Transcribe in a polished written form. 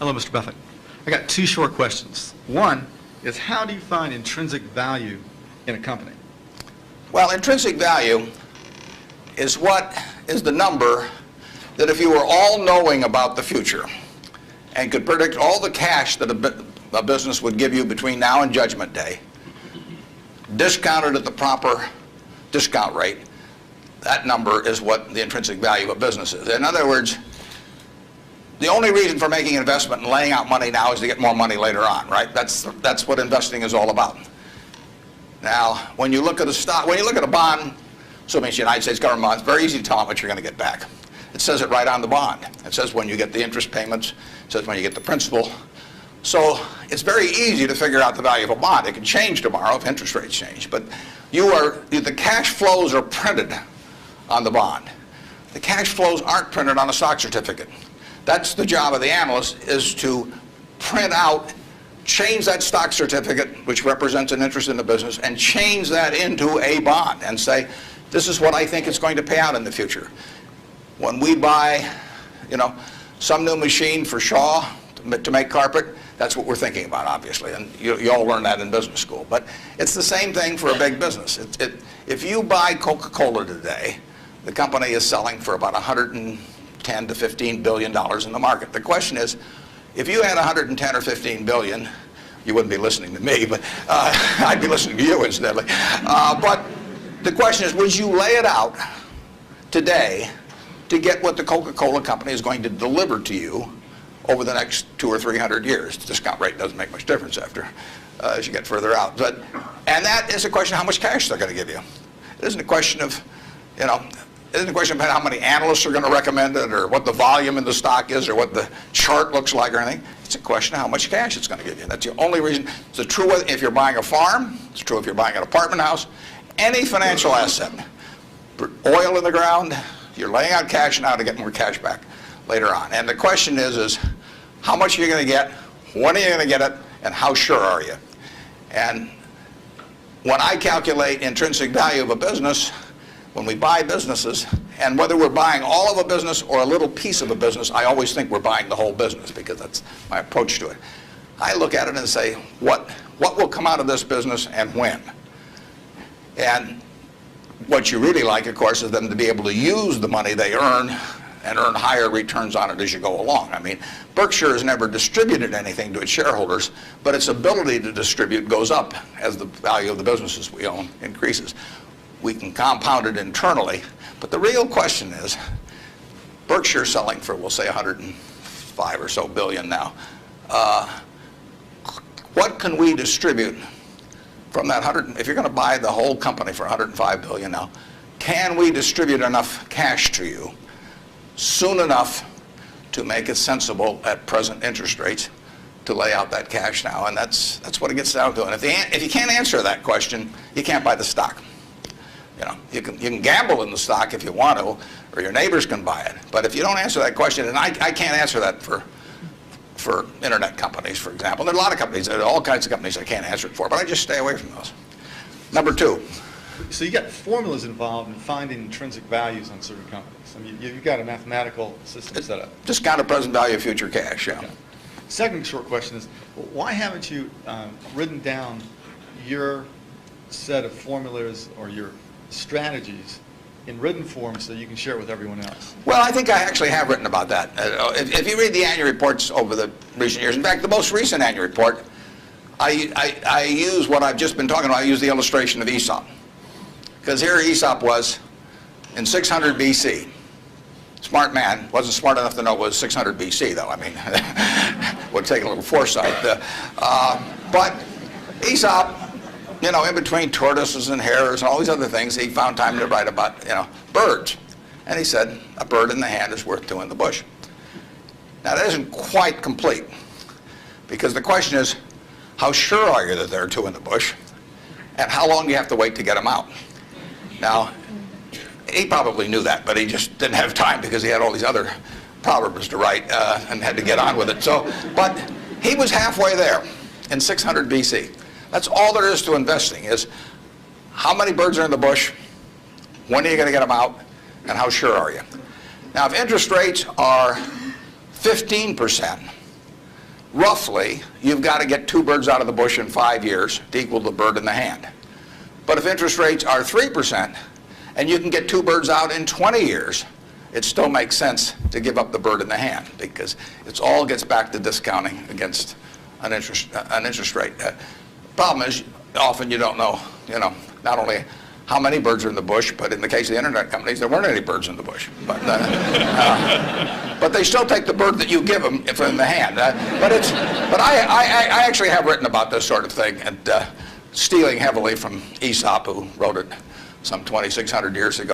Hello, Mr. Buffett. I got two short questions. One is, how do you find intrinsic value in a company? Well, intrinsic value is the number that if you were all-knowing about the future and could predict all the cash that a business would give you between now and Judgment Day, discounted at the proper discount rate, that number is what the intrinsic value of a business is. In other words, the only reason for making an investment and laying out money now is to get more money later on, right? That's what investing is all about. Now, when you look at a stock, when you look at a bond, assuming it's the United States government bond, it's very easy to tell how much you're going to get back. It says it right on the bond. It says when you get the interest payments, it says when you get the principal. So it's very easy to figure out the value of a bond. It can change tomorrow if interest rates change, but the cash flows are printed on the bond. The cash flows aren't printed on a stock certificate. That's the job of the analyst, is to print out, change that stock certificate, which represents an interest in the business, and change that into a bond and say, this is what I think it's going to pay out in the future. When we buy, some new machine for Shaw to make carpet, that's what we're thinking about, obviously, and you all learn that in business school. But it's the same thing for a big business. If you buy Coca Cola today, the company is selling for about $110 to $15 billion in the market. The question is, if you had 110 or 15 billion, you wouldn't be listening to me, but I'd be listening to you incidentally. But the question is, would you lay it out today to get what the Coca Cola company is going to deliver to you over the next 200 or 300 years? The discount rate doesn't make much difference as you get further out. And that is a question of how much cash they're going to give you. It isn't a question of, it isn't a question of how many analysts are going to recommend it, or what the volume in the stock is, or what the chart looks like, or anything. It's a question of how much cash it's going to give you. That's the only reason. It's true if you're buying a farm. It's true if you're buying an apartment house. Any financial asset. Oil in the ground, you're laying out cash now to get more cash back later on. And the question is how much are you going to get, when are you going to get it, and how sure are you? And when I calculate intrinsic value of a business, when we buy businesses, and whether we're buying all of a business or a little piece of a business, I always think we're buying the whole business, because that's my approach to it. I look at it and say, what will come out of this business and when? And what you really like, of course, is them to be able to use the money they earn and earn higher returns on it as you go along. I mean, Berkshire has never distributed anything to its shareholders, but its ability to distribute goes up as the value of the businesses we own increases. We can compound it internally, but the real question is, Berkshire selling for, we'll say, 105 or so billion now. What can we distribute from that 100? If you're going to buy the whole company for 105 billion now, can we distribute enough cash to you soon enough to make it sensible at present interest rates to lay out that cash now? And that's what it gets down to. And if you can't answer that question, you can't buy the stock. You can gamble in the stock if you want to, or your neighbors can buy it. But if you don't answer that question, and I can't answer that for internet companies, for example. There are a lot of companies, there are all kinds of companies I can't answer it for, but I just stay away from those. Number two. So you got formulas involved in finding intrinsic values on certain companies. I mean, you've got a mathematical system set up. Discounted present value of future cash, yeah. Okay. Second short question is, why haven't you written down your set of formulas or your strategies in written form so you can share it with everyone else? Well, I think I actually have written about that. If you read the annual reports over the recent years, in fact, the most recent annual report, I use what I've just been talking about. I use the illustration of Aesop. Because here Aesop was in 600 BC. Smart man, wasn't smart enough to know it was 600 BC, though. I mean, would take a little foresight. But Aesop, in between tortoises and hares and all these other things, he found time to write about, birds. And he said, a bird in the hand is worth two in the bush. Now, that isn't quite complete, because the question is, how sure are you that there are two in the bush? And how long do you have to wait to get them out? Now, he probably knew that, but he just didn't have time because he had all these other proverbs to write and had to get on with it. But he was halfway there in 600 BC. That's all there is to investing, is how many birds are in the bush, when are you going to get them out, and how sure are you? Now, if interest rates are 15%, roughly, you've got to get 2 birds out of the bush in 5 years to equal the bird in the hand. But if interest rates are 3% and you can get 2 birds out in 20 years, it still makes sense to give up the bird in the hand, because it all gets back to discounting against an interest rate. Problem is, often you don't know, not only how many birds are in the bush, but in the case of the internet companies, there weren't any birds in the bush. But they still take the bird that you give them in the hand. But I actually have written about this sort of thing, and stealing heavily from Aesop, who wrote it some 2,600 years ago.